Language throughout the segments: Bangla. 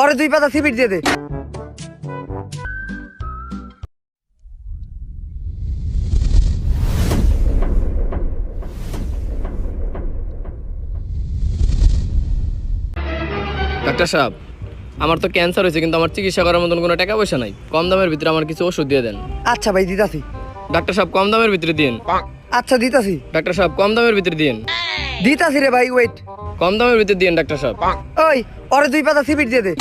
ওরে 2 পাতা সিবিট দিয়ে দে। ডাক্তার সাহেব, আমার তো ক্যান্সার হয়েছে, কিন্তু আমার চিকিৎসা করার মতন কোনো টাকা পয়সা নাই। কম দামের ভিতরে আমার কিছু ওষুধ দিয়ে দেন। আচ্ছা ভাই দিতাছি। ডাক্তার সাহেব, কম দামের ভিতরে দিন। আচ্ছা দিতাছি। ডাক্তার সাহেব, কম দামের ভিতরে দিন। দিতাছি রে ভাই, ওয়েট। কম দামের ভিতরে দিন ডাক্তার সাহেব। ওই ওরে 2 পাতা সিবিট দিয়ে দে।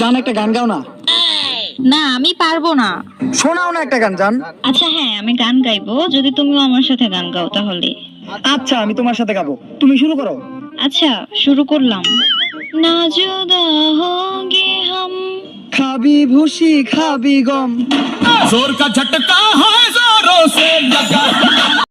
জান একটা গান গাও না। না আমি পারবো না। শোনাও না একটা গান জান। আচ্ছা হ্যাঁ আমি গান গাইবো, যদি তুমিও আমার সাথে গান গাও তাহলে। আচ্ছা আমি তোমার সাথে গাবো, তুমি শুরু করো। আচ্ছা শুরু করলাম। না জুদা হোগে হাম, খাবি ভুসি খাবি গম, जोर का झटका है जोरों से लगा।